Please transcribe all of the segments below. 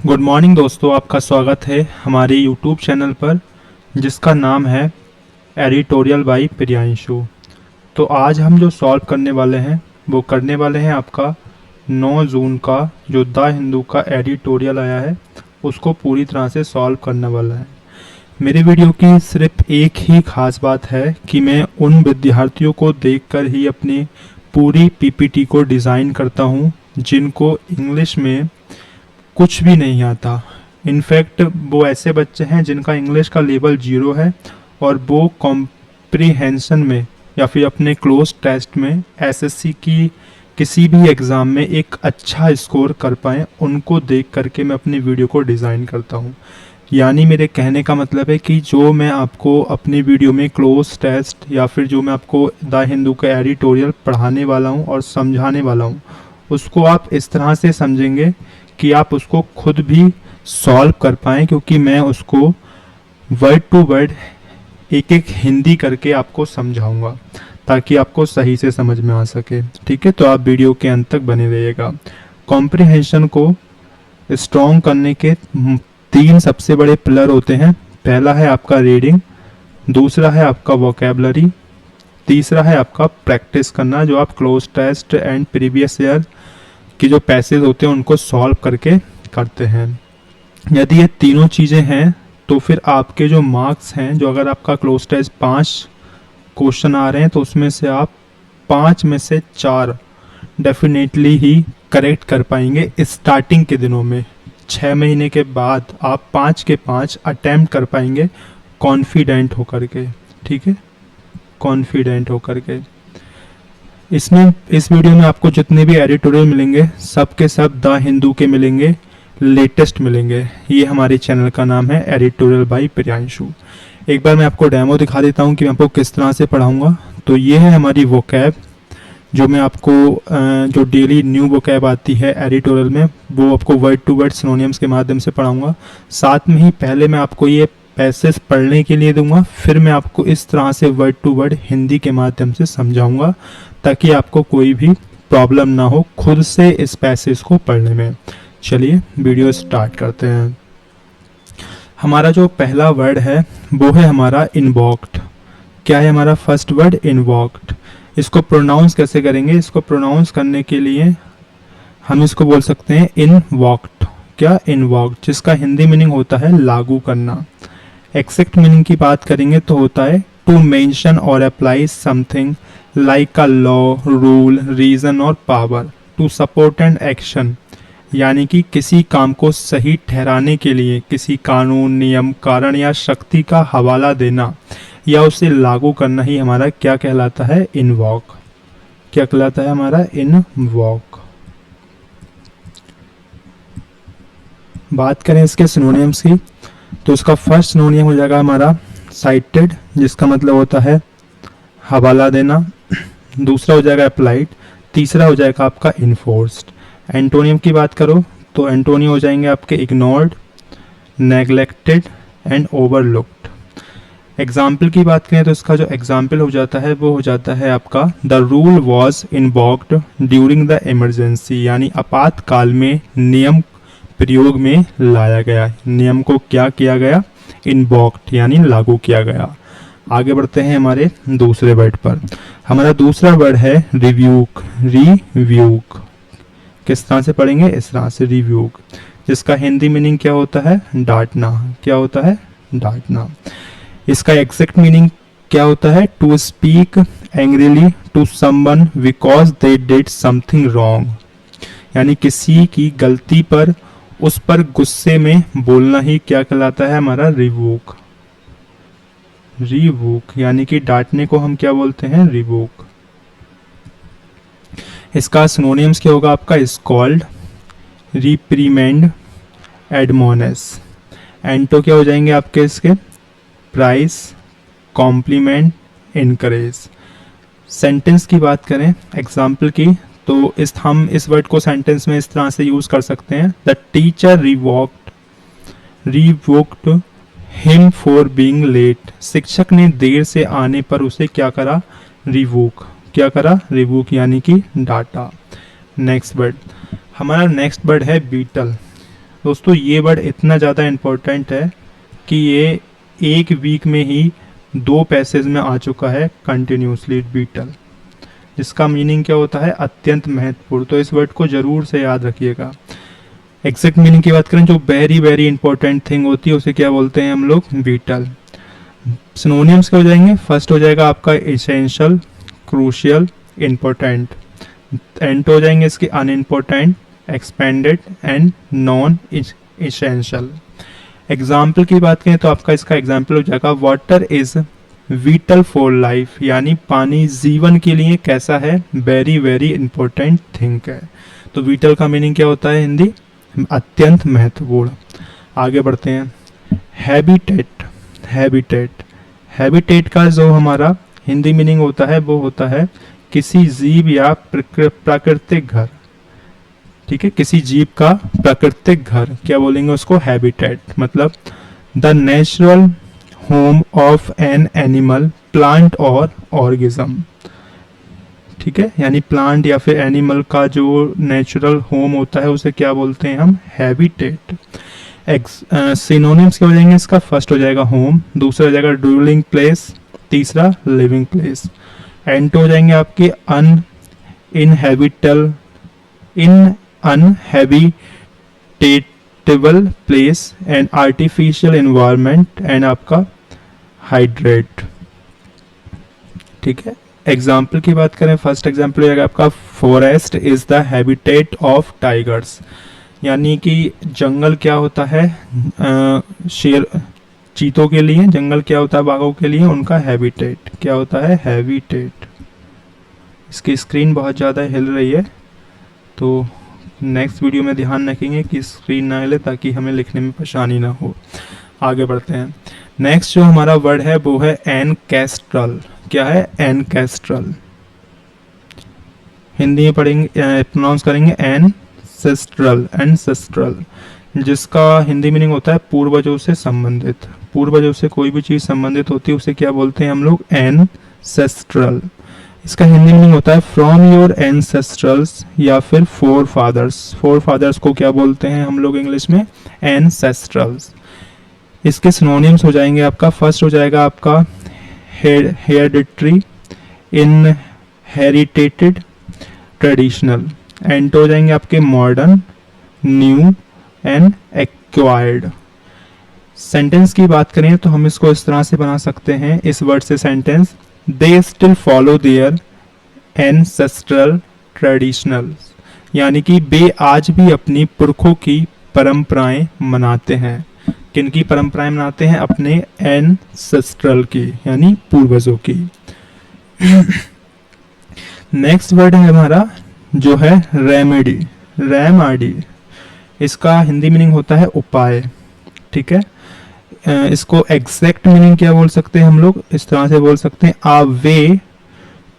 Good morning दोस्तों, आपका स्वागत है हमारे यूट्यूब चैनल पर जिसका नाम है एडिटोरियल बाय प्रियांशु। तो आज हम जो सॉल्व करने वाले हैं वो करने वाले हैं आपका 9 जून का जो द हिंदू का एडिटोरियल आया है उसको पूरी तरह से सॉल्व करने वाला है। मेरे वीडियो की सिर्फ एक ही खास बात है कि मैं उन विद्यार्थियों को देखकर ही अपनी पूरी पीपीटी को डिज़ाइन करता हूँ जिनको इंग्लिश में कुछ भी नहीं आता। इनफैक्ट वो ऐसे बच्चे हैं जिनका इंग्लिश का लेवल 0 है और वो कॉम्प्रिहेंशन में या फिर अपने क्लोज टेस्ट में एसएससी की किसी भी एग्ज़ाम में एक अच्छा स्कोर कर पाएँ, उनको देख करके मैं अपनी वीडियो को डिज़ाइन करता हूँ। यानी मेरे कहने का मतलब है कि जो मैं आपको अपनी वीडियो में क्लोज टेस्ट या फिर जो मैं आपको द हिंदू का एडिटोरियल पढ़ाने वाला हूँ और समझाने वाला हूँ उसको आप इस तरह से समझेंगे कि आप उसको खुद भी सॉल्व कर पाएँ, क्योंकि मैं उसको वर्ड टू वर्ड एक एक हिंदी करके आपको समझाऊंगा ताकि आपको सही से समझ में आ सके। ठीक है, तो आप वीडियो के अंत तक बने रहिएगा। कॉम्प्रिहेंशन को स्ट्रॉन्ग करने के 3 सबसे बड़े पिलर होते हैं। पहला है आपका रीडिंग, दूसरा है आपका वोकेबलरी, तीसरा है आपका प्रैक्टिस करना जो आप cloze test and previous year कि जो पैसेज होते हैं उनको सॉल्व करके करते हैं। यदि ये तीनों चीज़ें हैं तो फिर आपके जो मार्क्स हैं, जो अगर आपका क्लोज टेस्ट 5 क्वेश्चन आ रहे हैं तो उसमें से आप 5 में से 4 डेफिनेटली ही करेक्ट कर पाएंगे स्टार्टिंग के दिनों में। 6 महीने के बाद आप 5 के 5 अटैम्प्ट कर पाएंगे कॉन्फिडेंट होकर के। ठीक है, कॉन्फिडेंट होकर के। इस वीडियो में आपको जितने भी एडिटोरियल मिलेंगे सब के सब द हिंदू के मिलेंगे, लेटेस्ट मिलेंगे। ये हमारे चैनल का नाम है एडिटोरियल बाय प्रियांशु। एक बार मैं आपको डेमो दिखा देता हूँ कि मैं आपको किस तरह से पढ़ाऊँगा। तो ये है हमारी वोकैब जो मैं आपको जो डेली न्यू वोकैब आती है एडिटोरियल में वो आपको वर्ड टू वर्ड सिनोनिम्स के माध्यम से पढ़ाऊँगा। साथ में ही पहले मैं आपको ये पैसेज पढ़ने के लिए दूंगा, फिर मैं आपको इस तरह से वर्ड टू वर्ड हिंदी के माध्यम से समझाऊंगा ताकि आपको कोई भी प्रॉब्लम ना हो खुद से इस पैसेज को पढ़ने में। चलिए वीडियो स्टार्ट करते हैं। हमारा जो पहला वर्ड है वो है हमारा इन्वॉक्ड। क्या है हमारा फर्स्ट वर्ड? इन्वॉक्ड। इसको प्रोनाउंस कैसे करेंगे? इसको प्रोनाउंस करने के लिए हम इसको बोल सकते हैं इनवॉक्ड। क्या? इनवॉक्ड, जिसका हिंदी मीनिंग होता है लागू करना। एक्सेक्ट मीनिंग की बात करेंगे तो होता है टू मेंशन और apply something like a law, rule, reason और power to support and action. यानी कि किसी काम को सही ठहराने के लिए किसी कानून, नियम, कारण या शक्ति का हवाला देना या उसे लागू करना ही हमारा क्या कहलाता है? इनवॉक। क्या कहलाता है हमारा? इनवॉक। बात करें इसके सिनोनिम्स की तो इसका फर्स्ट सिनोनियम हो जाएगा हमारा साइटेड, जिसका मतलब होता है हवाला देना। दूसरा हो जाएगा अप्लाइड, तीसरा हो जाएगा आपका इन्फोर्स्ड। एंटोनियम की बात करो तो एंटोनियम हो जाएंगे आपके ignored, neglected and overlooked. Example की बात करें तो इसका जो एग्जाम्पल हो जाता है वो हो जाता है आपका the rule was invoked during the emergency. यानी आपातकाल में नियम प्रयोग में लाया गया। नियम को क्या किया गया? इन्वॉक्ड यानी लागू किया गया। आगे बढ़ते हैं हमारे दूसरे वर्ड पर। हमारा दूसरा वर्ड है रिव्यूक। रिव्यूक किस तरह से पढ़ेंगे? इस तरह से, रिव्यूक, जिसका हिंदी मीनिंग क्या होता है? डांटना। क्या होता है? डांटना। इसका एग्जैक्ट मीनिंग क्या होता है? To speak angrily to someone because they did something wrong. यानी किसी की गलती पर उस पर गुस्से में बोलना ही क्या कहलाता है? हमारा रिवोक। रिवोक यानी कि डांटने को हम क्या बोलते हैं? रिवोक। इसका सिनोनिम्स क्या होगा आपका? स्कॉल्ड, रिप्रीमेंड, एडमोनेस। एंटो क्या हो जाएंगे आपके इसके? Price, complement, encourage. सेंटेंस की बात करें एग्जाम्पल की तो हम इस वर्ड को सेंटेंस में इस तरह से यूज कर सकते हैं the teacher revoked him for being late. शिक्षक ने देर से आने पर उसे क्या करा? रिवोक। क्या करा? रिवोक यानी कि डाटा। नेक्स्ट वर्ड, हमारा नेक्स्ट वर्ड है बीटल। दोस्तों ये वर्ड इतना ज़्यादा इम्पोर्टेंट है कि ये एक वीक में ही 2 पैसेज में आ चुका है कंटिन्यूसली, बीटल, जिसका मीनिंग क्या होता है, अत्यंत महत्वपूर्ण। तो इस वर्ड को जरूर से याद रखिएगा। एग्जैक्ट मीनिंग की बात करें, जो वेरी वेरी इंपॉर्टेंट थिंग होती है उसे क्या बोलते हैं हम लोग, बीटल। सिनोनिम्स क्या हो जाएंगे, फर्स्ट हो जाएगा आपका एसेंशियल, क्रूशियल, इंपॉर्टेंट। एंड हो जाएंगे इसके unimportant, expanded and non essential. Example की बात करें तो आपका इसका एग्जाम्पल हो जाएगा water is whittle for life, यानी पानी जीवन के लिए कैसा है, वेरी वेरी इंपॉर्टेंट थिंग है। तो विटल का मीनिंग क्या होता है हिंदी, अत्यंत महत्वपूर्ण। आगे बढ़ते हैं। हैबिटेट, हैबिटेट, हैबिटेट का जो हमारा हिंदी मीनिंग होता है वो होता है किसी जीव या प्राकृतिक घर। ठीक है, किसी जीव का प्राकृतिक घर, क्या बोलेंगे उसको, हैबिटेट। मतलब the natural home of an animal, plant और ऑर्गेनिज्म। ठीक है, यानी प्लांट या फिर एनिमल का जो नेचुरल होम होता है उसे क्या बोलते हैं हम, हैबिटेट। सिनोनिम्स क्या हो जाएंगे इसका, फर्स्ट हो जाएगा होम, दूसरा हो जाएगा ड्वेलिंग प्लेस, तीसरा लिविंग प्लेस। एंड हो जाएंगे आपके uninhabitable place and artificial environment and आपका हाइड्रेट। ठीक है, एग्जाम्पल की बात करें, फर्स्ट एग्जाम्पल हो जाएगा आपका forest is the habitat of tigers, यानी कि जंगल क्या होता है, शेर चीतों के लिए, जंगल क्या होता है बाघों के लिए, उनका हैबिटेट क्या होता है, हैबिटेट। इसकी स्क्रीन बहुत ज़्यादा हिल रही है, तो नेक्स्ट वीडियो में ध्यान रखेंगे कि स्क्रीन ना हिले ताकि हमें लिखने में परेशानी ना हो। आगे बढ़ते हैं। नेक्स्ट जो हमारा वर्ड है वो है एनकेस्ट्रल। क्या है, एनकेस्ट्रल। हिंदी में पढ़ेंगे, प्रोनाउंस करेंगे एनसेस्ट्रल, एनसेस्ट्रल, जिसका हिंदी मीनिंग होता है पूर्वजों से संबंधित। पूर्वजों से कोई भी चीज संबंधित होती है उसे क्या बोलते हैं हम लोग, एनसेस्ट्रल। इसका हिंदी मीनिंग होता है फ्रॉम योर एंसेस्ट्रल्स या फिर फोर फादर्स। फोर फादर्स को क्या बोलते हैं हम लोग इंग्लिश में, एंसेस्ट्रल्स। इसके सिनोनिम्स हो जाएंगे आपका, फर्स्ट हो जाएगा आपका हेरिडिटरी, इनहेरिटेटेड, ट्रेडिशनल। एंड हो जाएंगे आपके modern, new and acquired. Sentence की बात करें तो हम इसको इस तरह से बना सकते हैं, इस वर्ड से sentence, they still follow their ancestral traditionals, यानी कि वे आज भी अपनी पुरखों की परंपराएं मनाते हैं। किनकी परंपराएं मनाते हैं, अपने एंसेस्ट्रल की, यानी पूर्वजों की। नेक्स्ट वर्ड है हमारा जो है रेमेडी, रेमाडी। इसका हिंदी मीनिंग होता है उपाय। ठीक है, इसको एग्जैक्ट मीनिंग क्या बोल सकते हैं हम लोग, इस तरह से बोल सकते हैं, आ वे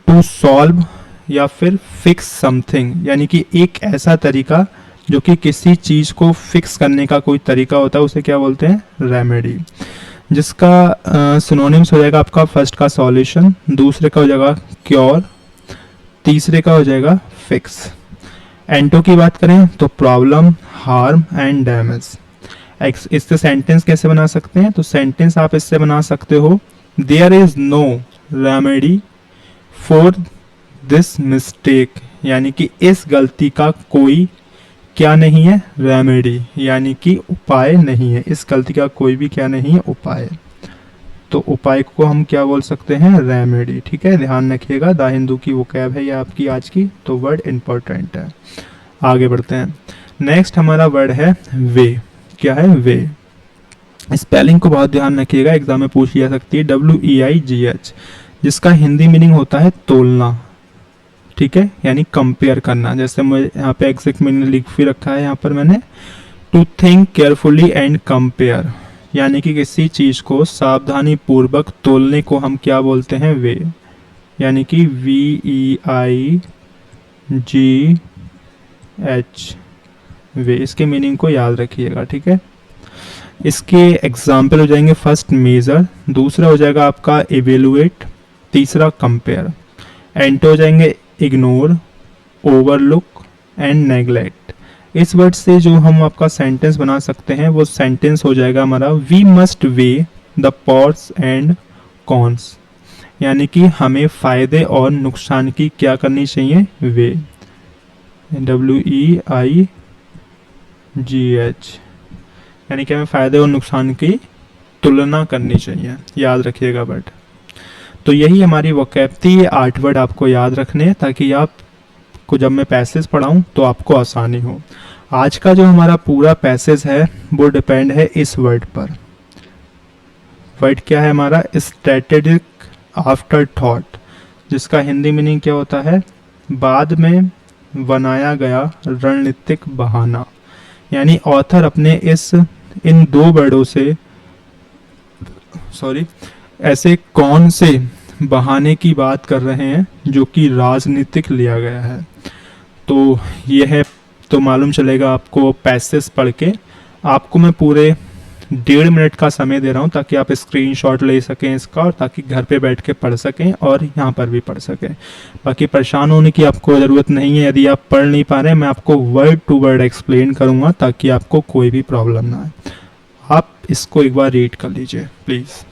टू सॉल्व या फिर फिक्स समथिंग, यानी कि एक ऐसा तरीका जो कि किसी चीज को फिक्स करने का कोई तरीका होता है उसे क्या बोलते हैं, रेमेडी। जिसका सिनोनिम्स हो जाएगा आपका, फर्स्ट का सॉल्यूशन, दूसरे का हो जाएगा क्योर, तीसरे का हो जाएगा फिक्स। एंटो की बात करें तो प्रॉब्लम, हार्म एंड डैमेज। इससे सेंटेंस कैसे बना सकते हैं, तो सेंटेंस आप इससे बना सकते हो, there is no remedy for this mistake, यानी कि इस गलती का कोई क्या नहीं है, रेमेडी, यानी कि उपाय नहीं है। इस गलती का कोई भी क्या नहीं है, उपाय। तो उपाय को हम क्या बोल सकते हैं, रेमेडी। ठीक है, ध्यान रखिएगा, द हिंदू की वो कैब है ये आपकी आज की, तो वर्ड इंपॉर्टेंट है। आगे बढ़ते हैं। नेक्स्ट हमारा वर्ड है वे। क्या है, वे। स्पेलिंग को बहुत ध्यान रखिएगा, एग्जाम में पूछी जा सकती है, WEIGH, जिसका हिंदी मीनिंग होता है तोलना। ठीक है, यानी कंपेयर करना। जैसे मुझे यहाँ पे एग्जैक्ट मीनिंग लिख भी रखा है यहाँ पर मैंने, to think carefully and compare, यानी कि किसी चीज को सावधानी पूर्वक तोलने को हम क्या बोलते हैं, वे, यानी कि VEIGH, वे। इसके मीनिंग को याद रखिएगा। ठीक है, इसके एग्जाम्पल हो जाएंगे, फर्स्ट मेजर, दूसरा हो जाएगा आपका इवेलुएट, तीसरा कंपेयर। एंड हो जाएंगे इग्नोर, ओवरलुक एंड नेग्लेक्ट। इस वर्ड से जो हम आपका सेंटेंस बना सकते हैं वो सेंटेंस हो जाएगा हमारा we must weigh the pros and cons, यानी कि हमें फायदे और नुकसान की क्या करनी चाहिए, वे, WEIGH, यानी कि हमें फायदे और नुकसान की तुलना करनी चाहिए, याद रखिएगा वर्ड। तो यही हमारी वोकैब थी, ये 8 वर्ड आपको याद रखने हैं ताकि आपको जब मैं पैसेज पढ़ाऊँ तो आपको आसानी हो। आज का जो हमारा पूरा पैसेज है वो डिपेंड है इस वर्ड पर। वर्ड क्या है हमारा, स्ट्रेटेजिक आफ्टर थॉट, जिसका हिंदी मीनिंग क्या होता है, बाद में बनाया गया रणनीतिक बहाना। यानी ऑथर अपने इन 2 वर्डों से ऐसे कौन से बहाने की बात कर रहे हैं जो कि राजनीतिक लिया गया है। तो ये है, तो मालूम चलेगा आपको पैसेज पढ़ के। आपको मैं पूरे 1.5 मिनट का समय दे रहा हूँ ताकि आप स्क्रीनशॉट ले सकें इसका, और ताकि घर पे बैठ के पढ़ सकें और यहाँ पर भी पढ़ सकें। बाकी परेशान होने की आपको ज़रूरत नहीं है। यदि आप पढ़ नहीं पा रहे हैं, मैं आपको वर्ड टू वर्ड एक्सप्लेन करूँगा ताकि आपको कोई भी प्रॉब्लम ना आए। आप इसको एक बार रीड कर लीजिए प्लीज़।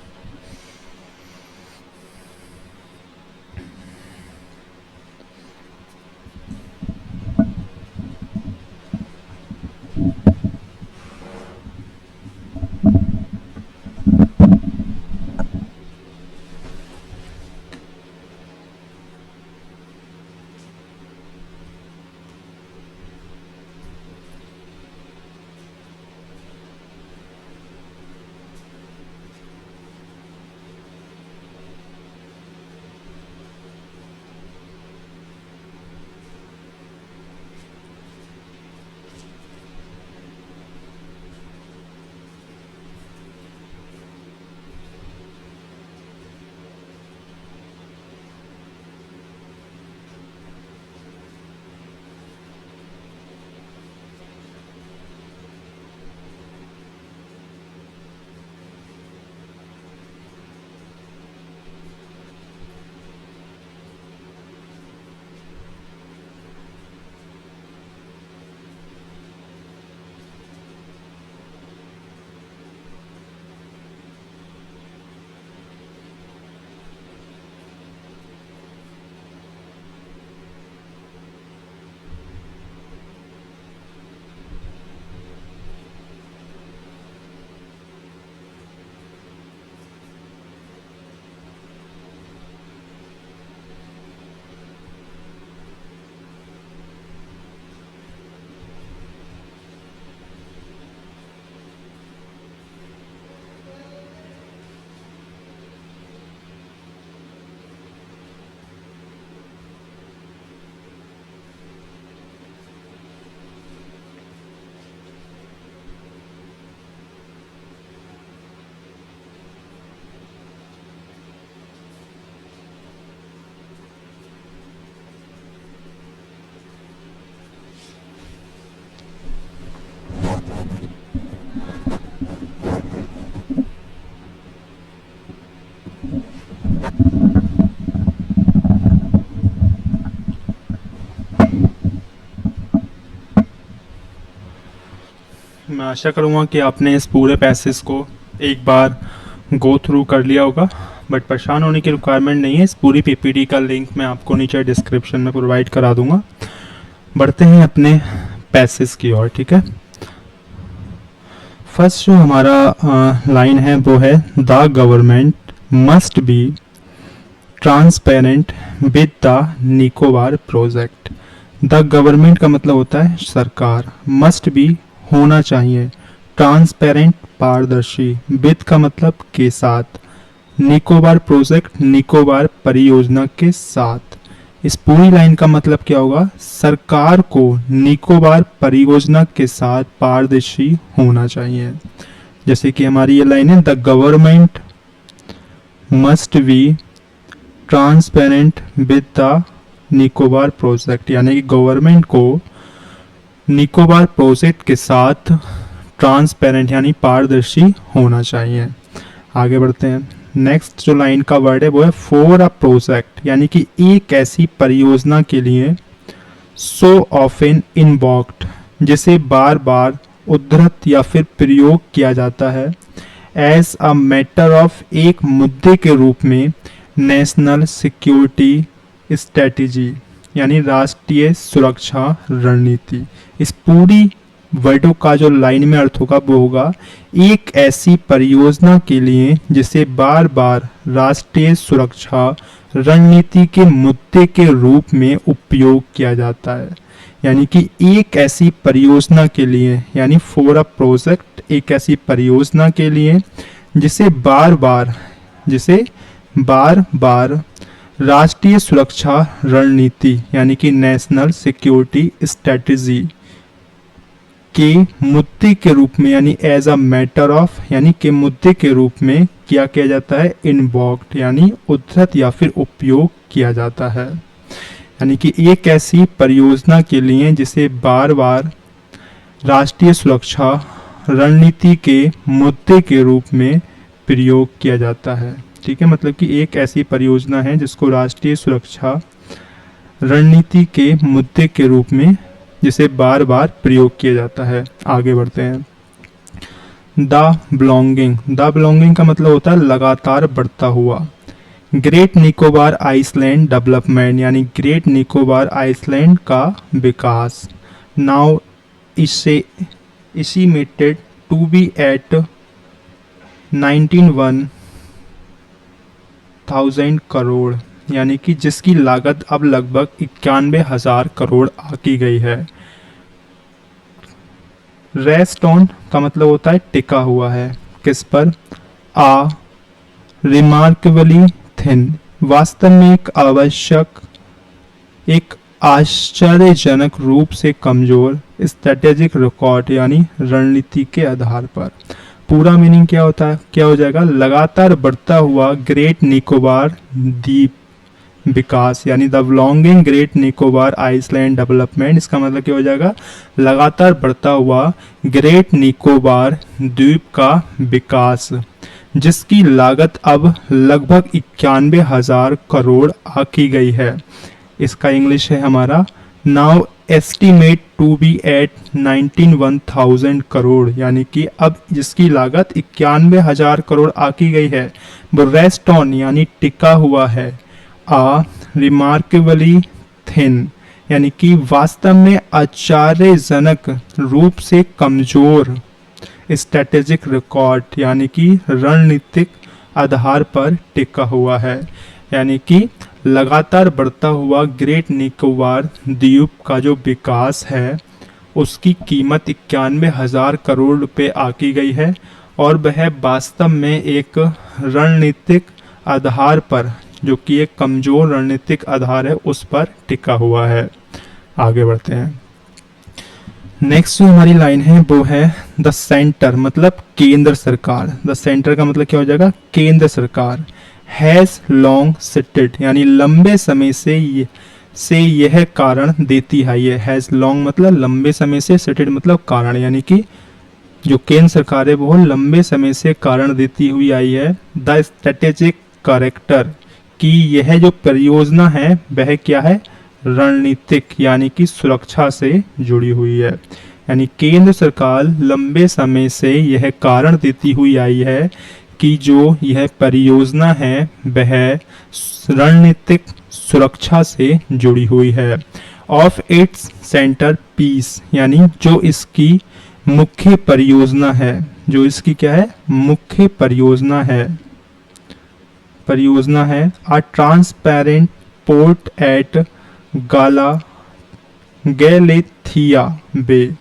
मैं आशा करूँगा कि आपने इस पूरे पैसेज को एक बार गो थ्रू कर लिया होगा, बट परेशान होने की रिक्वायरमेंट नहीं है। इस पूरी पीपीटी का लिंक मैं आपको नीचे डिस्क्रिप्शन में प्रोवाइड करा दूंगा। बढ़ते हैं अपने पैसेज की ओर, ठीक है। फर्स्ट जो हमारा लाइन है वो है the government must be transparent with the Nicobar project. The government का मतलब होता है सरकार, मस्ट बी होना चाहिए, ट्रांसपेरेंट पारदर्शी, विद का मतलब के साथ, निकोबार प्रोजेक्ट निकोबार परियोजना के साथ। इस पूरी लाइन का मतलब क्या होगा, सरकार को निकोबार परियोजना के साथ पारदर्शी होना चाहिए। जैसे कि हमारी ये लाइन है the government must be transparent with the Nicobar project, यानी कि गवर्नमेंट को निकोबार प्रोजेक्ट के साथ ट्रांसपेरेंट यानी पारदर्शी होना चाहिए। आगे बढ़ते हैं। नेक्स्ट जो लाइन का वर्ड है वो है फॉर अ प्रोजेक्ट, यानी कि एक ऐसी परियोजना के लिए सो ऑफन इन्वॉक्ड, जिसे बार बार उद्धृत या फिर प्रयोग किया जाता है। एज अ मैटर ऑफ, एक मुद्दे के रूप में। नेशनल सिक्योरिटी स्ट्रेटेजी यानी राष्ट्रीय सुरक्षा रणनीति। इस पूरी वर्डों का जो लाइन में अर्थ होगा वो होगा एक ऐसी परियोजना के लिए जिसे बार बार राष्ट्रीय सुरक्षा रणनीति के मुद्दे के रूप में उपयोग किया जाता है। यानी कि एक ऐसी परियोजना के लिए, यानी फॉर अ प्रोजेक्ट, एक ऐसी परियोजना के लिए जिसे बार बार राष्ट्रीय सुरक्षा रणनीति यानी कि नेशनल सिक्योरिटी स्ट्रेटेजी के मुद्दे के रूप में, यानी एज अ मैटर ऑफ, यानी के मुद्दे के रूप में क्या किया जाता है, इन्वोक्ड यानी उद्धृत या फिर उपयोग किया जाता है। यानी कि एक ऐसी परियोजना के लिए जिसे बार बार राष्ट्रीय सुरक्षा रणनीति के मुद्दे के रूप में प्रयोग किया जाता है। ठीक है, मतलब कि एक ऐसी परियोजना है जिसको राष्ट्रीय सुरक्षा रणनीति के मुद्दे के रूप में जिसे बार बार प्रयोग किया जाता है। आगे बढ़ते हैं। द बिलोंगिंग का मतलब होता है लगातार बढ़ता हुआ। ग्रेट निकोबार आइसलैंड डेवलपमेंट यानी ग्रेट निकोबार आइसलैंड का विकास। नाउ इसे estimated to be at 91,000 crore, यानी कि जिसकी लागत अब लगभग 91,000 करोड़ आकी गई है। रेस्ट ऑन का मतलब होता है टिका हुआ है। किस पर? आ रिमार्केबली थिन, वास्तव में एक आश्चर्यजनक रूप से कमजोर स्ट्रेटेजिक रिकॉर्ड यानी रणनीति के आधार पर। पूरा मीनिंग क्या होता है, क्या हो जाएगा? लगातार बढ़ता हुआ ग्रेट निकोबार द्वीप विकास यानी the belonging Great Nicobar island development. इसका मतलब क्या हो जाएगा? लगातार बढ़ता हुआ ग्रेट निकोबार द्वीप का विकास, जिसकी लागत अब लगभग 91,000 करोड़ आकी गई है। इसका इंग्लिश है हमारा now estimate to be at 91,000 crore, यानी कि अब जिसकी लागत 91,000 करोड़ आकी गई है वो रेस्ट ऑन यानी टिका हुआ है। आ रिमार्केबली थिन यानी कि वास्तव में आश्चर्यजनक रूप से कमजोर स्ट्रेटेजिक रिकॉर्ड यानी कि रणनीतिक आधार पर टिका हुआ है। यानी कि लगातार बढ़ता हुआ ग्रेट निकोबार द्वीप का जो विकास है उसकी कीमत 91,000 करोड़ रुपए आकी गई है और वह वास्तव में एक रणनीतिक आधार पर, जो कि एक कमजोर रणनीतिक आधार है, उस पर टिका हुआ है। आगे बढ़ते हैं। नेक्स्ट जो हमारी लाइन है वो है द सेंटर, मतलब केंद्र सरकार। द सेंटर का मतलब क्या हो जाएगा? केंद्र सरकार। हैज लॉन्ग सिटेड यानी लंबे समय से यह कारण देती है। ये हैज लॉन्ग मतलब लंबे समय से, सिटेड मतलब कारण, यानी कि जो केंद्र सरकार है वो लंबे समय से कारण देती हुई आई है। द स्ट्रेटेजिक कैरेक्टर कि यह जो परियोजना है वह क्या है? रणनीतिक यानी कि सुरक्षा से जुड़ी हुई है। यानी केंद्र सरकार लंबे समय से यह कारण देती हुई आई है कि जो यह परियोजना है वह रणनीतिक सुरक्षा से जुड़ी हुई है। ऑफ इट्स सेंटर पीस यानी जो इसकी मुख्य परियोजना है, जो इसकी क्या है? मुख्य परियोजना है a transparent port at Galathea bay,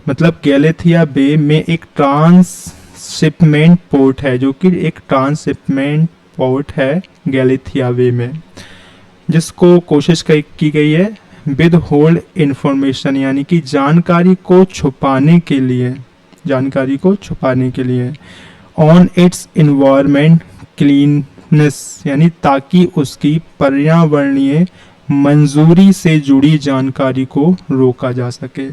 मतलब गैलेथिया बे में एक ट्रांसशिपमेंट पोर्ट है, जो कि एक ट्रांसशिपमेंट पोर्ट है गैलेथिया बे में, जिसको कोशिश की गई है विद होल्ड इंफॉर्मेशन यानी कि जानकारी को छुपाने के लिए ऑन इट्स इन्वायरमेंट क्लीननेस यानी ताकि उसकी पर्यावरणीय मंजूरी से जुड़ी जानकारी को रोका जा सके।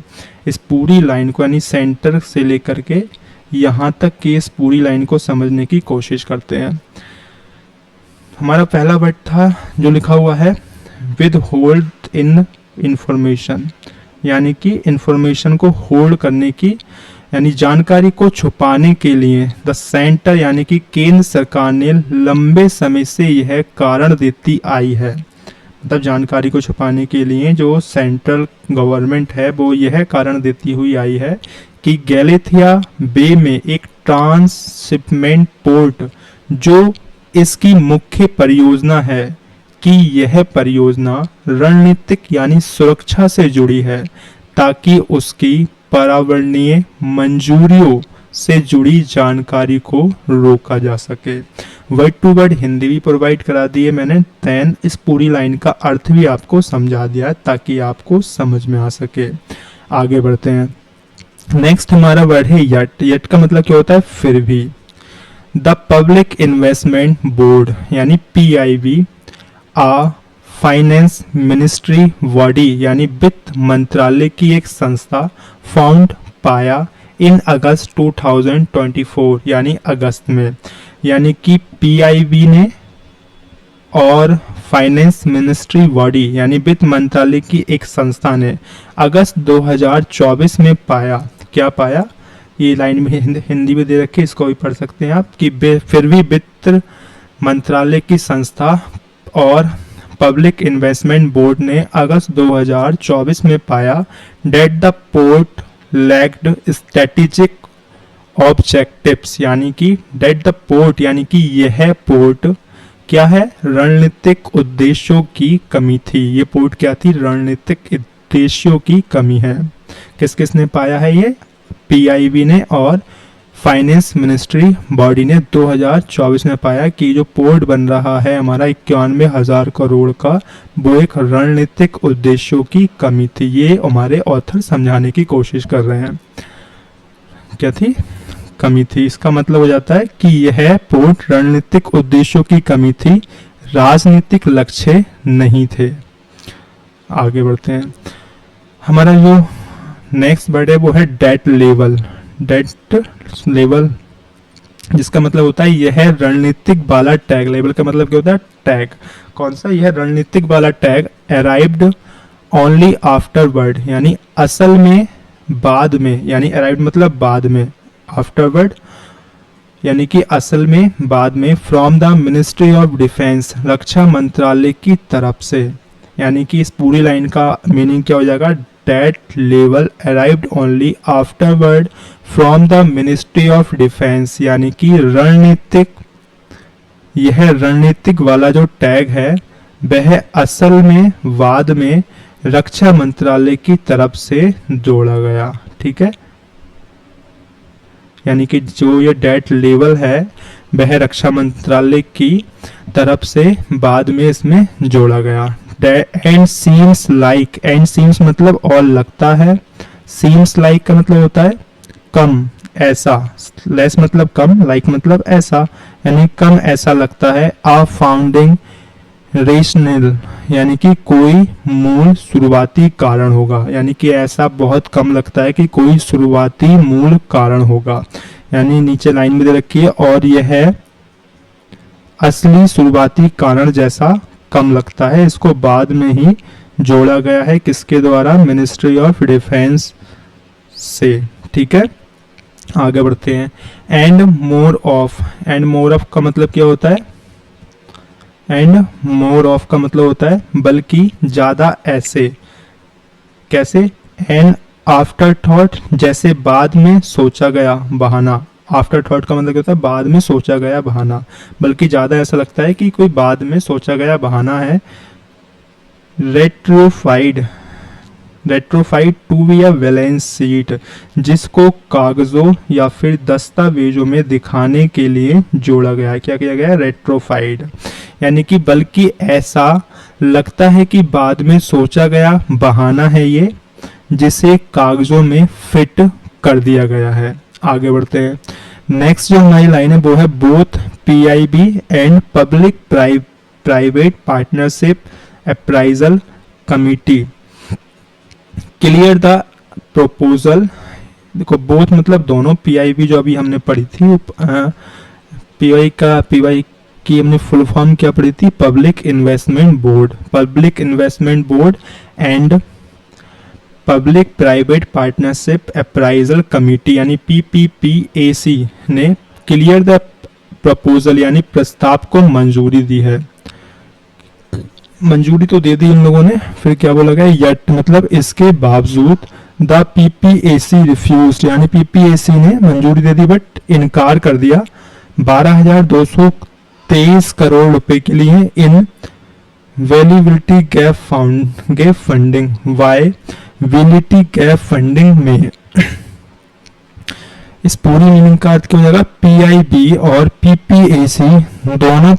इस पूरी लाइन को यानी सेंटर से लेकर के यहाँ तक की इस पूरी लाइन को समझने की कोशिश करते हैं। हमारा पहला वर्ड था जो लिखा हुआ है विद होल्ड इन इंफॉर्मेशन, यानी कि इंफॉर्मेशन को होल्ड करने की, यानी जानकारी को छुपाने के लिए द सेंटर यानी कि केंद्र सरकार ने लंबे समय से यह कारण देती आई है। मतलब जानकारी को छुपाने के लिए जो सेंट्रल गवर्नमेंट है वो यह कारण देती हुई आई है कि गैलेथिया बे में एक ट्रांसशिपमेंट पोर्ट जो इसकी मुख्य परियोजना है कि यह परियोजना रणनीतिक यानी सुरक्षा से जुड़ी है ताकि उसकी पर्यावरणीय मंजूरियों से जुड़ी जानकारी को रोका जा सके। वर्ड टू वर्ड हिंदी भी प्रोवाइड करा दी है मैंने, देन इस पूरी लाइन का अर्थ भी आपको समझा दिया ताकि आपको समझ में आ सके। आगे बढ़ते हैं। नेक्स्ट हमारा वर्ड है यट। यट का मतलब क्या होता है? फिर भी। द पब्लिक इन्वेस्टमेंट बोर्ड यानी PIB आ फाइनेंस मिनिस्ट्री बॉडी यानी वित्त मंत्रालय की एक संस्था फाउंड पाया इन अगस्त 2024 यानी अगस्त में, यानी कि PIB ने और फाइनेंस मिनिस्ट्री बॉडी यानी वित्त मंत्रालय की एक संस्था ने अगस्त 2024 में पाया। क्या पाया? ये लाइन में हिंदी में दे रखे, इसको भी पढ़ सकते हैं आप कि फिर भी वित्त मंत्रालय की संस्था और पब्लिक इन्वेस्टमेंट बोर्ड ने अगस्त 2024 में पाया that the port lacked strategic objectives, यानी कि डेट द पोर्ट यानी कि यह पोर्ट क्या है? रणनीतिक उद्देश्यों की कमी थी। ये पोर्ट क्या थी? रणनीतिक उद्देश्यों की कमी है। किस किस ने पाया है? ये PIB ने और फाइनेंस मिनिस्ट्री बॉडी ने 2024 में पाया कि जो पोर्ट बन रहा है हमारा 91,000 करोड़ का, वो एक रणनीतिक उद्देश्यों की कमी थी। ये हमारे ऑथर समझाने की कोशिश कर रहे हैं। क्या थी? कमी थी। इसका मतलब हो जाता है कि यह पोर्ट रणनीतिक उद्देश्यों की कमी थी, राजनीतिक लक्ष्य नहीं थे। आगे बढ़ते हैं। हमारा जो नेक्स्ट वर्ड है वो है डेट लेवल। डेट लेवल जिसका मतलब होता है यह रणनीतिक वाला टैग। लेवल का मतलब क्या होता है? टैग। कौन सा? यह रणनीतिक वाला टैग अराइव्ड ओनली आफ्टरवर्ड यानी असल में बाद में, यानी अराइव्ड मतलब बाद में, आफ्टरवर्ड यानी कि असल में बाद में, from the ministry of defence रक्षा मंत्रालय की तरफ से। यानी कि इस पूरी लाइन का मीनिंग क्या हो जाएगा? That level arrived only afterward from the ministry of defence, यानी कि रणनीतिक, यह रणनीतिक वाला जो टैग है वह असल में बाद में रक्षा मंत्रालय की तरफ से जोड़ा गया। ठीक है, यानी कि जो ये डेट लेवल है वह रक्षा मंत्रालय की तरफ से बाद में इसमें जोड़ा गया। And seems like, and seems मतलब और लगता है, सीम्स लाइक का मतलब होता है कम, ऐसा, लेस मतलब कम, लाइक मतलब ऐसा, यानी कम ऐसा लगता है। आ फाउंडिंग रेशनल यानी कि कोई मूल शुरुआती कारण होगा, यानी कि ऐसा बहुत कम लगता है कि कोई शुरुआती मूल कारण होगा। यानी नीचे लाइन में दे रखी है और यह असली शुरुआती कारण जैसा कम लगता है। इसको बाद में ही जोड़ा गया है, किसके द्वारा? मिनिस्ट्री ऑफ डिफेंस से। ठीक है, आगे बढ़ते हैं। And more of, and more of का मतलब क्या होता है? एंड मोर ऑफ का मतलब होता है बल्कि ज्यादा ऐसे। कैसे? एंड आफ्टर थॉट जैसे बाद में सोचा गया बहाना। आफ्टर थॉट का मतलब क्या होता है? बाद में सोचा गया बहाना, बल्कि ज्यादा ऐसा लगता है कि कोई बाद में सोचा गया बहाना है। Retrofitted, retrofitted to be a balance sheet, जिसको कागजों या फिर दस्तावेजों में दिखाने के लिए जोड़ा गया है। क्या किया गया है? रेट्रोफाइड, यानी कि बल्कि ऐसा लगता है कि बाद में सोचा गया बहाना है ये, जिसे कागजों में फिट कर दिया गया है। आगे बढ़ते हैं। नेक्स्ट जो हमारी लाइन है वो है both PIB and public private partnership appraisal committee clear the proposal. देखो बोथ मतलब दोनों, PIB जो अभी हमने पढ़ी थी, PY की हमने फुल फॉर्म क्या पढ़ी थी? Public investment board. Public investment board and public private partnership appraisal committee यानी PPPAC ने क्लियर द प्रपोजल यानी प्रस्ताव को मंजूरी दी है। मंजूरी तो दे दी इन लोगों ने, फिर क्या बोला गया, यट मतलब इसके बावजूद, द PPAC रिफ्यूज यानी PPAC ने मंजूरी दे दी बट इनकार कर दिया 12,223 करोड़ रुपए के लिए in viability gap funding viability gap funding में। इस पूरी मीनिंग का अर्थ क्या हो जाएगा, PIB और PPAC दोनों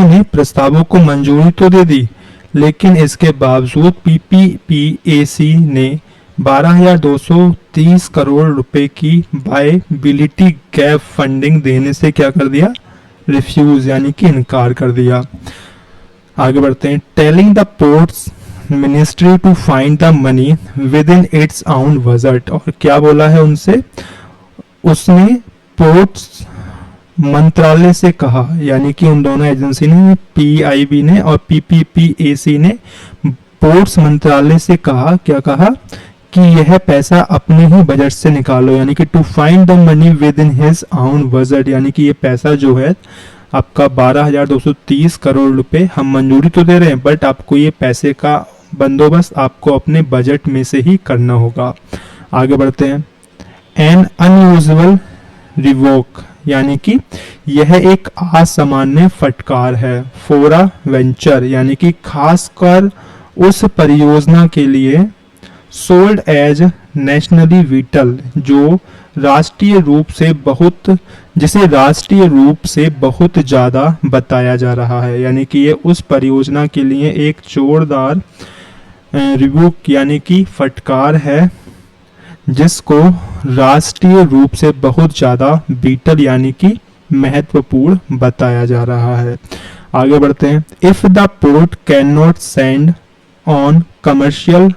ने प्रस्तावों को मंजूरी तो दे दी, लेकिन इसके बावजूद PPPAC ने 12,230 करोड़ रुपए की वायबिलिटी गैप फंडिंग देने से क्या कर दिया, रिफ्यूज यानी कि इनकार कर दिया। आगे बढ़ते हैं। Telling the ports ministry to find the money within its own budget, और क्या बोला है उनसे, उसने पोर्ट्स मंत्रालय से कहा, यानी कि उन दोनों एजेंसी ने, PIB ने और PPPAC ने पोर्ट्स मंत्रालय से कहा, क्या कहा कि यह पैसा अपने ही बजट से निकालो, यानी कि to find the money within his own budget, यानी कि ये पैसा जो है आपका 12,230 करोड़ रुपए हम मंजूरी तो दे रहे हैं बट आपको ये पैसे का बंदोबस्त आपको अपने बजट में से ही करना होगा। आगे बढ़ते हैं। एन अनयूजुअल रिवोक, यानी कि यह एक असामान्य फटकार है, फोरा वेंचर यानी कि खासकर उस परियोजना के लिए, सोल्ड एज नेशनली विटल जिसे राष्ट्रीय रूप से बहुत ज़्यादा बताया जा रहा है, यानी कि ये उस परियोजना के लिए एक जोरदार रिवोक यानी कि फटकार है जिसको राष्ट्रीय रूप से बहुत ज़्यादा बीटल यानी कि महत्वपूर्ण बताया जा रहा है। आगे बढ़ते हैं। If the port can not send on commercial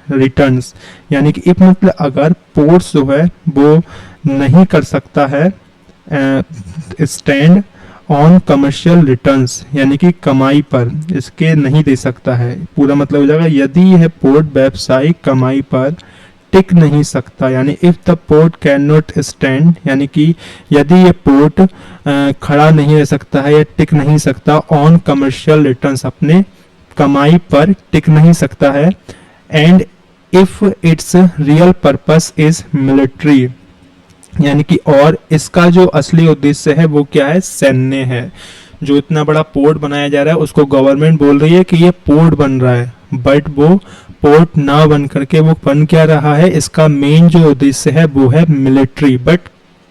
returns, यानी कि इफ मतलब अगर पोर्ट्स जो है वो नहीं कर सकता है स्टैंड ऑन कमर्शियल रिटर्न्स, यानी कि कमाई पर इसके नहीं दे सकता है, पूरा मतलब हो जाएगा यदि यह पोर्ट व्यावसायिक कमाई पर टिक नहीं सकता, यानी if the port can not stand, यानी कि यदि ये पोर्ट खड़ा नहीं रह सकता है या टिक नहीं सकता ऑन कमर्शियल रिटर्न्स, अपने कमाई पर टिक नहीं सकता है, and if it's real purpose is military, यानी कि और इसका जो असली उद्देश्य है वो क्या है, सैन्य है। जो इतना बड़ा पोर्ट बनाया जा रहा है उसको गवर्नमेंट बोल रही है कि ये पोर्ट बन रहा है बट वो पोर्ट ना बन करके वो बन क्या रहा है, इसका मेन जो उद्देश्य है वो है मिलिट्री, बट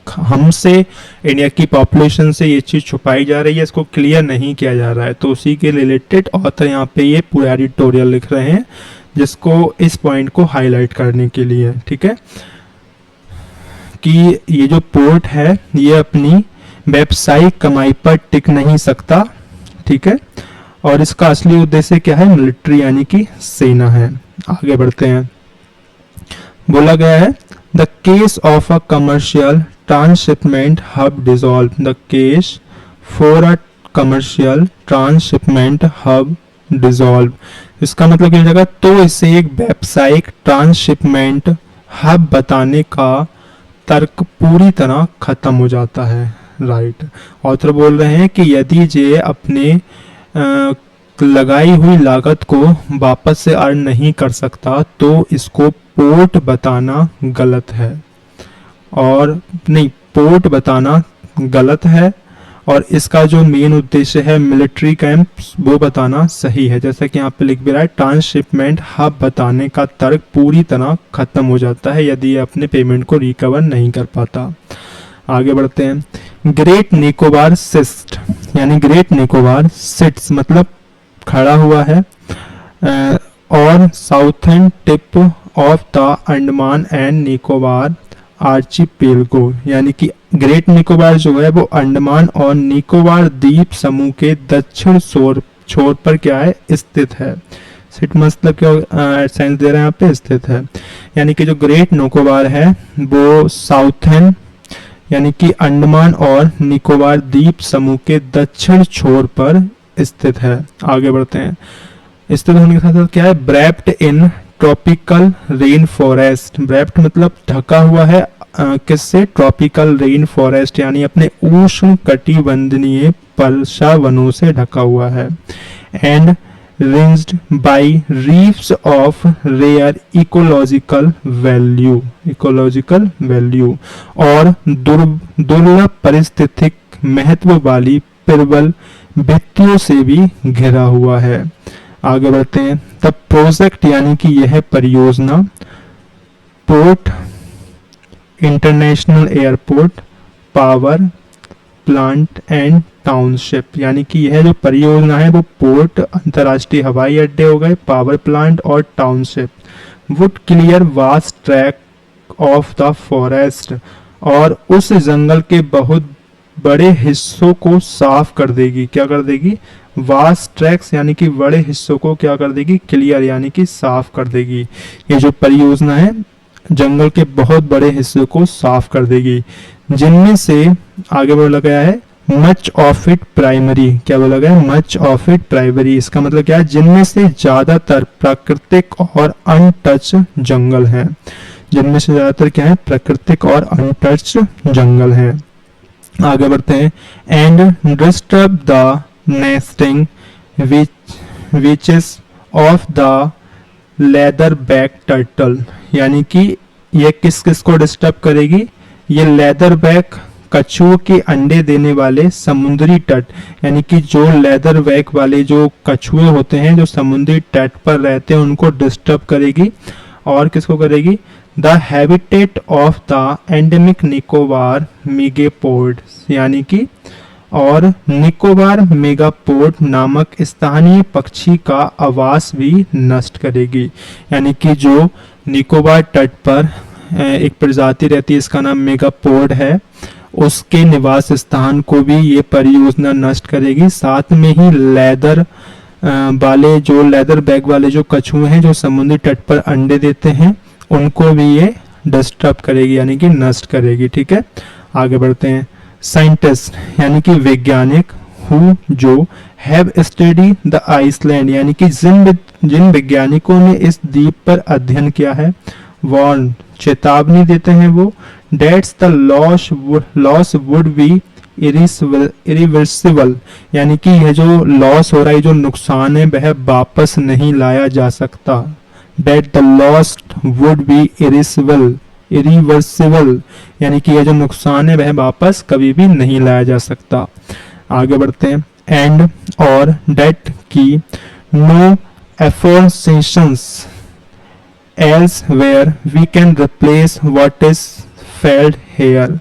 हमसे इंडिया की पॉपुलेशन से ये चीज़ छुपाई जा रही है, इसको क्लियर नहीं किया जा रहा है। तो उसी के रिलेटेड ऑथर यहाँ पे ये पूरा एडिटोरियल लिख रहे हैं जिसको इस पॉइंट को हाईलाइट करने के लिए, ठीक है, कि ये जो पोर्ट है ये अपनी व्यावसायिक कमाई पर टिक नहीं सकता, ठीक है, और इसका असली उद्देश्य क्या है, मिलिट्री यानी कि सेना है। आगे बढ़ते हैं। बोला गया है the case of a commercial transshipment hub dissolve, the case for a commercial transshipment hub dissolve, इसका मतलब क्या हो जाएगा, तो इसे एक व्यावसायिक ट्रांसशिपमेंट हब बताने का तर्क पूरी तरह खत्म हो जाता है। राइट, ऑथर बोल रहे हैं कि यदि जे अपने लगाई हुई लागत को वापस से अर्न नहीं कर सकता तो इसको पोर्ट बताना गलत है, और नहीं, पोर्ट बताना गलत है और इसका जो मेन उद्देश्य है मिलिट्री कैंप वो बताना सही है। जैसा कि यहाँ पे लिख भी रहा है, ट्रांसशिपमेंट हब बताने का तर्क पूरी तरह खत्म हो जाता है यदि ये अपने पेमेंट को रिकवर नहीं कर पाता। आगे बढ़ते हैं। ग्रेट निकोबार सिस्ट, यानी ग्रेट निकोबार सिट्स मतलब खड़ा हुआ है, और southern tip of the Andaman and Nicobar archipelago, यानी कि ग्रेट निकोबार जो है वो अंडमान और निकोबार द्वीप समूह के दक्षिण छोर पर क्या है, स्थित है। सिट मतलब क्या सेंस दे रहे हैं यहाँ पे, स्थित है, यानी कि जो ग्रेट निकोबार है वो साउथर्न यानी कि अंडमान और निकोबार द्वीप समूह के दक्षिण छोर पर स्थित है। आगे बढ़ते हैं। स्थित होने के साथ साथ क्या है, ब्रैप्ट इन ट्रॉपिकल रेन फॉरेस्ट। ब्रैप्ट मतलब ढका हुआ है किससे, ट्रॉपिकल रेन फॉरेस्ट यानी अपने उष्ण कटिबंधनीय वर्षा वनों से ढका हुआ है। And fringed by reefs of rare ecological value और दुर्लभ पारिस्थितिक महत्व वाली प्रबल भित्तियों से भी घिरा हुआ है। आगे बढ़ते हैं। द प्रोजेक्ट यानी कि यह परियोजना port international airport power plant and township, यानी कि यह जो परियोजना है वो पोर्ट अंतर्राष्ट्रीय हवाई अड्डे हो गए, पावर प्लांट और township, would clear vast track of the forest, और उस जंगल के बहुत बड़े हिस्सों को साफ कर देगी। क्या कर देगी, वास्ट ट्रैक्स यानी कि बड़े हिस्सों को क्या कर देगी, क्लियर यानी कि साफ कर देगी। ये जो परियोजना है जंगल के बहुत बड़े हिस्सों को साफ कर देगी, जिनमें से आगे बोला गया है मच ऑफ इट प्राइमरी। क्या बोला गया है, मच ऑफ इट प्राइमरी। इसका मतलब क्या है, जिनमें से ज्यादातर प्राकृतिक और अनटच जंगल है। जिनमें से ज्यादातर क्या है, प्राकृतिक और अनटच जंगल है। आगे बढ़ते हैं। And disturb the nesting witches of the leather back turtle, यानी कि ये किस किस को डिस्टर्ब करेगी, ये लेदर बैक कछुओं के अंडे देने वाले समुद्री तट, यानी कि जो लेदर बैक वाले जो कछुए होते हैं जो समुद्री तट पर रहते हैं उनको डिस्टर्ब करेगी। और किसको करेगी, the habitat of the endemic Nicobar megapode, यानी कि और निकोबार मेगापोड नामक स्थानीय पक्षी का आवास भी नष्ट करेगी। यानी कि जो निकोबार तट पर एक प्रजाति रहती है, इसका नाम मेगापोड है, उसके निवास स्थान को भी ये परियोजना नष्ट करेगी। साथ में ही लेदर वाले जो लेदर बैग वाले जो कछुए हैं जो समुद्री तट पर अंडे देते हैं उनको भी ये डिस्टर्ब करेगी यानी कि नष्ट करेगी। ठीक है, आगे बढ़ते हैं। साइंटिस्ट यानी कि वैज्ञानिक हु जो हैव स्टडी द आइसलैंड, यानी कि जिन वैज्ञानिकों ने इस द्वीप पर अध्ययन किया है, वार्न चेतावनी देते हैं वो, that's the loss would be irreversible, यानी कि यह जो लॉस हो रहा है, जो नुकसान है वह वापस नहीं लाया जा सकता। That the loss would be irreversible, यानी कि यह जो नुकसान है वह वापस कभी भी नहीं लाया जा सकता। आगे बढ़ते हैं। एंड और डेट की no afforestations elsewhere we can replace what is felled here.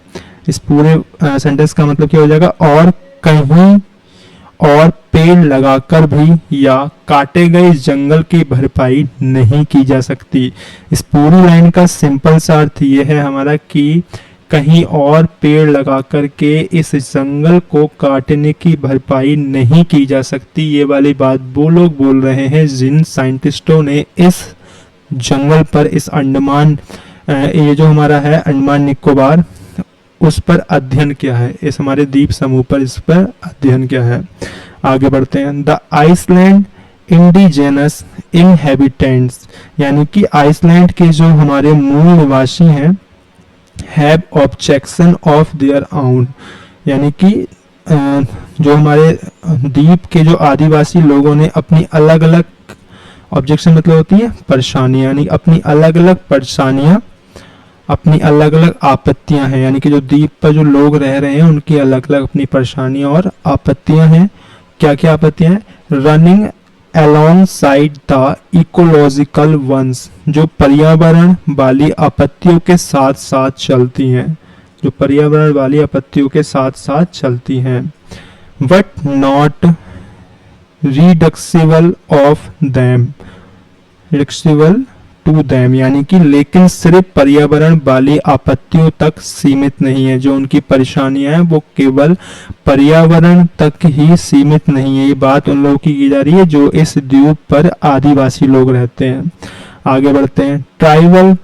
इस पूरे सेंटेंस का मतलब क्या हो जाएगा, और कहीं और पेड़ लगाकर भी या काटे गए जंगल की भरपाई नहीं की जा सकती। इस पूरी लाइन का सिंपल सा अर्थ ये है हमारा कि कहीं और पेड़ लगाकर के इस जंगल को काटने की भरपाई नहीं की जा सकती। ये वाली बात वो लोग बोल रहे हैं जिन साइंटिस्टों ने इस जंगल पर, इस अंडमान, ये जो हमारा है अंडमान निकोबार, उस पर अध्ययन किया है, इस हमारे द्वीप समूह पर इस पर अध्ययन किया है। आगे बढ़ते हैं। द आइसलैंड इंडिजेनस इनहेबिटेंट्स, यानी कि आइसलैंड के जो हमारे मूल निवासी हैं, have objection of their own, यानी कि जो हमारे द्वीप के जो आदिवासी लोगों ने अपनी अलग अलग, ऑब्जेक्शन मतलब होती है परेशानियां, यानी अपनी अलग अलग परेशानियां, अपनी अलग अलग आपत्तियां हैं, यानी कि जो द्वीप पर जो लोग रह रहे हैं उनकी अलग अलग अपनी परेशानियां और आपत्तियां हैं। क्या क्या आपत्तियां हैं, running alongside the ecological ones, जो पर्यावरण वाली आपत्तियों के साथ साथ चलती हैं, जो पर्यावरण वाली आपत्तियों के साथ साथ चलती हैं। But not reducible of them, reducible to them, यानी कि लेकिन सिर्फ पर्यावरण वाली आपत्तियों तक सीमित नहीं है। जो उनकी परेशानियां हैं वो केवल पर्यावरण तक ही सीमित नहीं है। ये बात उन लोगों की जा रही है जो इस द्वीप पर आदिवासी लोग रहते हैं। आगे बढ़ते हैं। ट्राइबल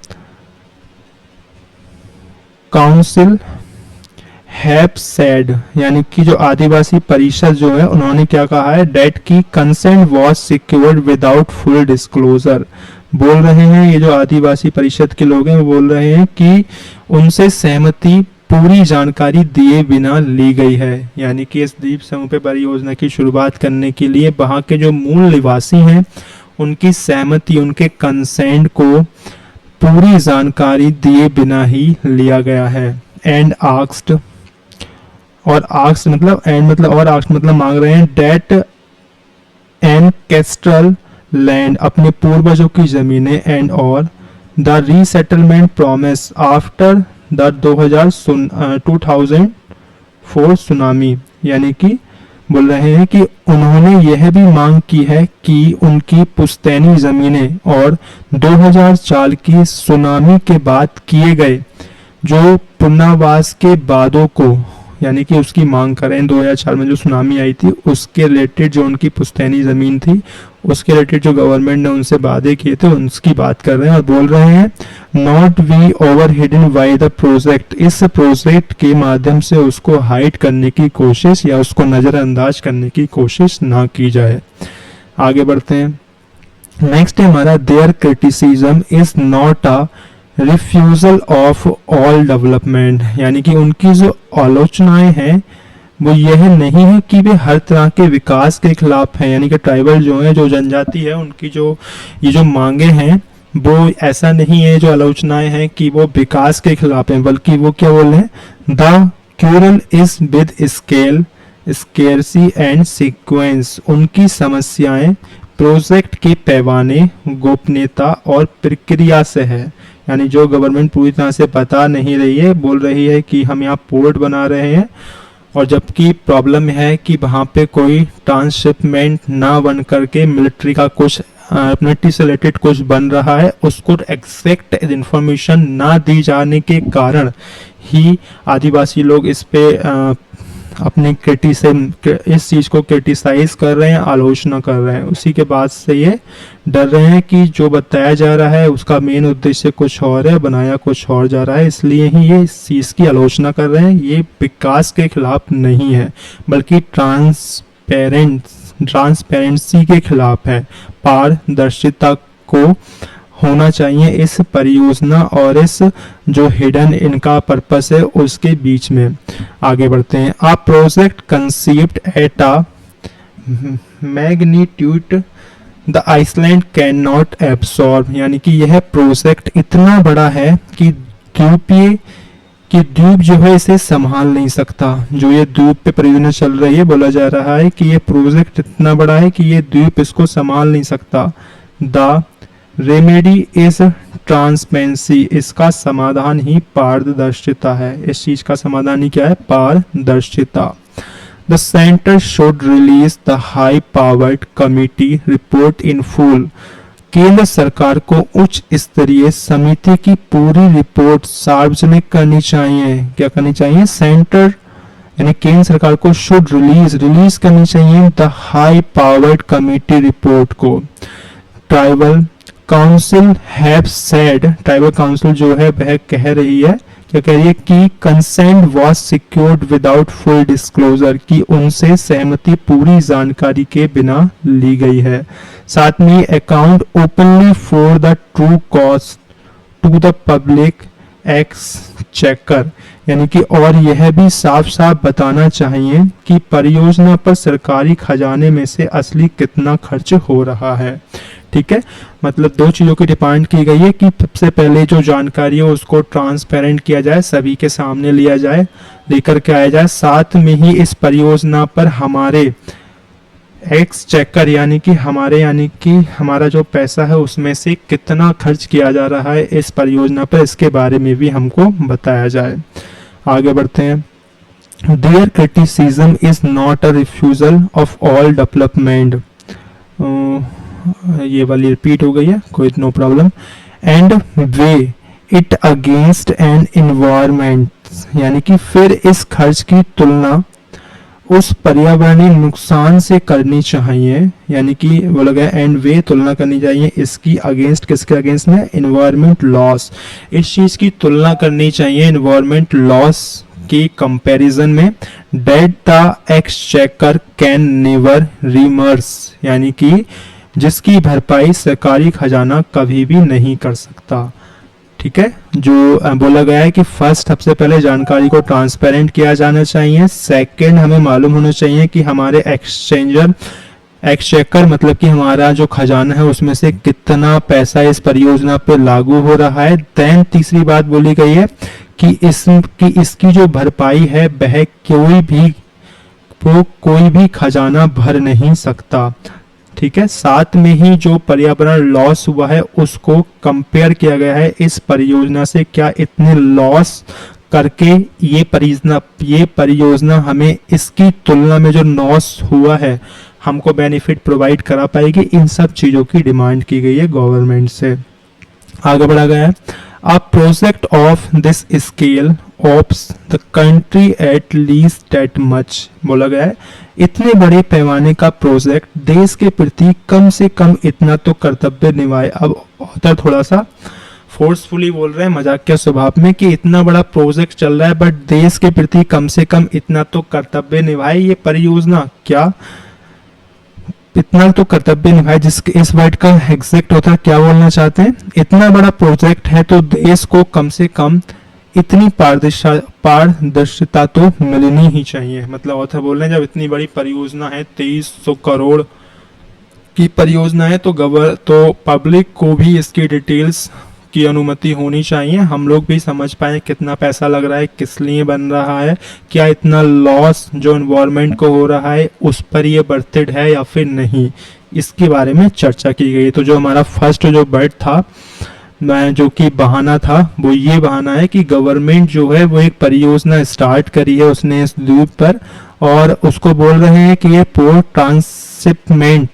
काउंसिल हैव सेड, यानी कि जो आदिवासी परिषद जो है उन्होंने क्या कहा है, डेट की consent was secured without full disclosure. बोल रहे हैं ये जो आदिवासी परिषद के लोग हैं वो बोल रहे हैं कि उनसे सहमति पूरी जानकारी दिए बिना ली गई है, यानी कि इस द्वीप समूह पे परियोजना की शुरुआत करने के लिए वहां के जो मूल निवासी हैं उनकी सहमति, उनके कंसेंट को पूरी जानकारी दिए बिना ही लिया गया है। एंड आस्क्ड, और आस्क्ड मतलब एंड मतलब और आस्क्ड मतलब मांग रहे हैं, डेट एनकेस्ट्रल लैंड, अपने पूर्वजों की जमीनें, एंड और the resettlement promise after the 2004 tsunami, यानी कि बोल रहे हैं कि उन्होंने यह भी मांग की है कि उनकी पुश्तैनी जमीनें और 2004 की सुनामी के बाद किए गए जो पुनर्वास के वादों को, यानी कि उसकी मांग करें 2004 में जो सुनामी आई थी उसके रिलेटेड जो उनकी पुश्तैनी ज़मीन थी उसके रिलेटेड जो गवर्नमेंट ने उनसे वादे किए थे उसकी बात कर रहे हैं और बोल रहे हैं not we overridden by the project, इस प्रोजेक्ट के माध्यम से उसको हाइड करने की कोशिश या उसको नज़रअंदाज करने की कोशिश ना की जाए। आगे बढ़ते हैं। नेक्स्ट है हमारा, their criticism is not a refusal of all development, यानी कि उनकी जो आलोचनाएं हैं वो यह नहीं है कि वे हर तरह के विकास के खिलाफ हैं, यानी कि ट्राइबल जो है, जो जनजाति है, उनकी जो ये जो मांगे हैं वो ऐसा नहीं है, जो आलोचनाएं हैं कि वो विकास के खिलाफ हैं, बल्कि वो क्या बोल रहे हैं, the cure all is with scale scarcity and sequence, उनकी समस्याएं प्रोजेक्ट के पैमाने, गोपनीयता और प्रक्रिया से है, यानी जो गवर्नमेंट पूरी तरह से बता नहीं रही है, बोल रही है कि हम यहाँ पोर्ट बना रहे हैं और जबकि प्रॉब्लम है कि वहाँ पे कोई ट्रांसशिपमेंट ना बन करके मिलिट्री का कुछ मिलिट्री से रिलेटेड कुछ बन रहा है, उसको एग्जैक्ट इन्फॉर्मेशन ना दी जाने के कारण ही आदिवासी लोग इस पे अपनी इस चीज़ को क्रिटिसाइज कर रहे हैं, आलोचना कर रहे हैं। उसी के बाद से ये डर रहे हैं कि जो बताया जा रहा है उसका मेन उद्देश्य कुछ और है, बनाया कुछ और जा रहा है, इसलिए ही ये इस चीज़ की आलोचना कर रहे हैं। ये विकास के खिलाफ नहीं है बल्कि ट्रांसपेरेंसी के खिलाफ है, पारदर्शिता को होना चाहिए इस परियोजना और इस जो हिडन इनका पर्पस है उसके बीच में। आगे बढ़ते हैं। A project conceived at a magnitude the island can not absorb, यानी कि यह प्रोजेक्ट इतना बड़ा है कि द्वीप जो है इसे संभाल नहीं सकता। जो ये द्वीप पे परियोजना चल रही है, बोला जा रहा है कि ये प्रोजेक्ट इतना बड़ा है कि ये द्वीप इसको संभाल नहीं सकता। द रेमेडी इज ट्रांसपेरेंसी, इसका समाधान ही पारदर्शिता है। इस चीज का समाधान ही क्या है? पारदर्शिता। The centre should release the high powered committee report in full, केंद्र सरकार को उच्च स्तरीय समिति की पूरी रिपोर्ट सार्वजनिक करनी चाहिए। क्या करनी चाहिए? सेंटर यानी केंद्र सरकार को शुड रिलीज करनी चाहिए the high powered committee report को। Tribal council have said, tribal council जो है वह कह रही है, क्या कह रही है कि consent was secured without full disclosure, कि उनसे सहमति पूरी जानकारी के बिना ली गई है। साथ में account openly for the true cost to the public exchequer, यानी कि और यह भी साफ साफ बताना चाहिए कि परियोजना पर सरकारी खजाने में से असली कितना खर्च हो रहा है। ठीक है, मतलब दो चीज़ों की डिमांड की गई है कि सबसे पहले जो जानकारी है उसको ट्रांसपेरेंट किया जाए, सभी के सामने लिया जाए, लेकर के आया जाए। साथ में ही इस परियोजना पर हमारे एक्सचेकर यानी कि हमारा जो पैसा है उसमें से कितना खर्च किया जा रहा है इस परियोजना पर, इसके बारे में भी हमको बताया जाए। आगे बढ़ते हैं। Their criticism is not a refusal of all development, ये वाली रिपीट हो गई है, कोई no problem. And weigh it against an environment, यानी कि फिर इस खर्च की तुलना उस पर्यावरणीय नुकसान से करनी चाहिए, यानी कि वो लगा एंड वे तुलना करनी चाहिए इसकी अगेंस्ट, किसके अगेंस्ट में? Environment loss. इस चीज की तुलना करनी चाहिए इन्वायरमेंट लॉस के कंपैरिजन में that the exchequer can never reimburse, यानी कि जिसकी भरपाई सरकारी खजाना कभी भी नहीं कर सकता। ठीक है, जो बोला गया है कि फर्स्ट सबसे पहले जानकारी को ट्रांसपेरेंट किया जाना चाहिए। सेकंड, हमें मालूम होना चाहिए कि हमारे एक्सचेकर मतलब कि हमारा जो खजाना है उसमें से कितना पैसा इस परियोजना पे लागू हो रहा है। देन तीसरी बात बोली गई है कि इसकी जो भरपाई है वह कोई भी खजाना भर नहीं सकता। ठीक है, साथ में ही जो पर्यावरण लॉस हुआ है उसको कंपेयर किया गया है इस परियोजना से, क्या इतने लॉस करके ये परियोजना हमें इसकी तुलना में जो लॉस हुआ है हमको बेनिफिट प्रोवाइड करा पाएगी। इन सब चीज़ों की डिमांड की गई है गवर्नमेंट से। आगे बढ़ा गया है, a project of this scale ops the country at least that much, बोला गया है इतने बड़े पैमाने का प्रोजेक्ट देश के प्रति कम से कम इतना तो कर्तव्य निभाए। अब ऑथर थोड़ा सा फोर्सफुली बोल रहे हैं मजाकिया स्वभाव में कि इतना बड़ा प्रोजेक्ट चल रहा है बट देश के प्रति कम से कम इतना तो कर्तव्य निभाए ये परियोजना। क्या इतना तो कर्तव्य निभाए, जिसके इस वर्ड का एग्जैक्ट होता है क्या बोलना चाहते हैं, इतना बड़ा प्रोजेक्ट है तो देश को कम से कम इतनी पारदर्शिता तो मिलनी ही चाहिए। मतलब ऑथर बोल रहे हैं जब इतनी बड़ी परियोजना है 2300 करोड़ की परियोजना है तो पब्लिक को भी इसकी डिटेल्स की अनुमति होनी चाहिए। हम लोग भी समझ पाए कितना पैसा लग रहा है, किस लिए बन रहा है, क्या इतना लॉस जो एनवायरनमेंट को हो रहा है उस पर ये बर्थड है या फिर नहीं, इसके बारे में चर्चा की गई। तो जो हमारा फर्स्ट जो वर्ड था जो कि बहाना था वो ये बहाना है कि गवर्नमेंट जो है वो एक परियोजना स्टार्ट करी है उसने इस द्वीप पर और उसको बोल रहे हैं कि ये पोर्ट ट्रांसशिपमेंट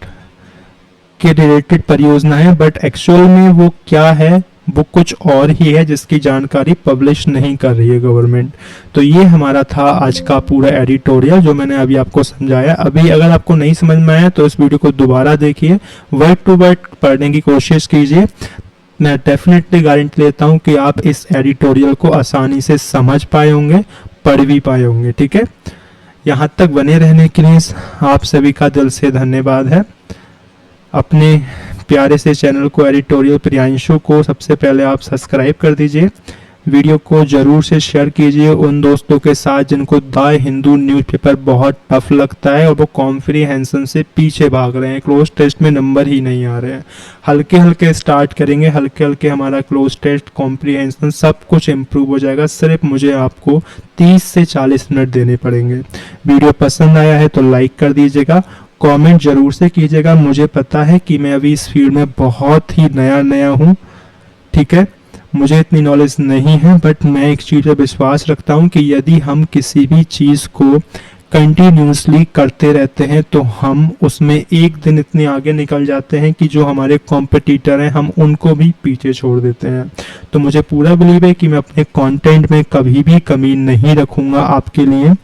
के रिलेटेड परियोजना है, बट एक्चुअल में वो क्या है वो कुछ और ही है जिसकी जानकारी पब्लिश नहीं कर रही है गवर्नमेंट। तो ये हमारा था आज का पूरा एडिटोरियल जो मैंने अभी आपको समझाया। अभी अगर आपको नहीं समझ में आया तो इस वीडियो को दोबारा देखिए, वर्ड टू वर्ड पढ़ने की कोशिश कीजिए। मैं डेफिनेटली गारंटी लेता हूँ कि आप इस एडिटोरियल को आसानी से समझ पाए होंगे, पढ़ भी पाए होंगे। ठीक है, यहाँ तक बने रहने के लिए आप सभी का दिल से धन्यवाद है। अपने प्यारे से चैनल को एडिटोरियल प्रियांशु को सबसे पहले आप सब्सक्राइब कर दीजिए, वीडियो को जरूर से शेयर कीजिए उन दोस्तों के साथ जिनको द हिंदू न्यूज़पेपर बहुत टफ लगता है और वो कॉम्प्रिहेंशन से पीछे भाग रहे हैं, क्लोज टेस्ट में नंबर ही नहीं आ रहे हैं। हल्के हल्के स्टार्ट करेंगे, हल्के हल्के हमारा क्लोज टेस्ट कॉम्प्रिहेंशन सब कुछ इम्प्रूव हो जाएगा। सिर्फ मुझे आपको 30 से 40 मिनट देने पड़ेंगे। वीडियो पसंद आया है तो लाइक कर दीजिएगा, कमेंट जरूर से कीजिएगा। मुझे पता है कि मैं अभी इस फील्ड में बहुत ही नया हूँ, ठीक है, मुझे इतनी नॉलेज नहीं है, बट मैं एक चीज़ पर विश्वास रखता हूँ कि यदि हम किसी भी चीज़ को कंटिन्यूसली करते रहते हैं तो हम उसमें एक दिन इतने आगे निकल जाते हैं कि जो हमारे कॉम्पिटिटर हैं हम उनको भी पीछे छोड़ देते हैं। तो मुझे पूरा बिलीव है कि मैं अपने कंटेंट में कभी भी कमी नहीं रखूँगा आपके लिए,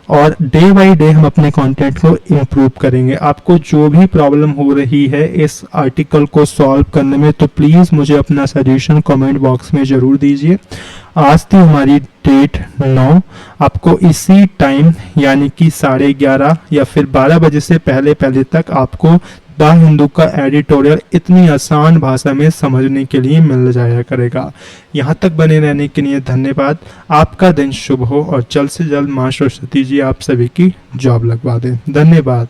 और डे बाय डे हम अपने कंटेंट को इम्प्रूव करेंगे। आपको जो भी प्रॉब्लम हो रही है इस आर्टिकल को सॉल्व करने में तो प्लीज़ मुझे अपना सजेशन कमेंट बॉक्स में ज़रूर दीजिए। आज थी हमारी डेट 9, आपको इसी टाइम यानी कि 11:30 या फिर 12 बजे से पहले तक आपको द हिंदू का एडिटोरियल इतनी आसान भाषा में समझने के लिए मिल जाया करेगा। यहाँ तक बने रहने के लिए धन्यवाद। आपका दिन शुभ हो और जल्द से जल्द माँ सरस्वती जी आप सभी की जॉब लगवा दें। धन्यवाद।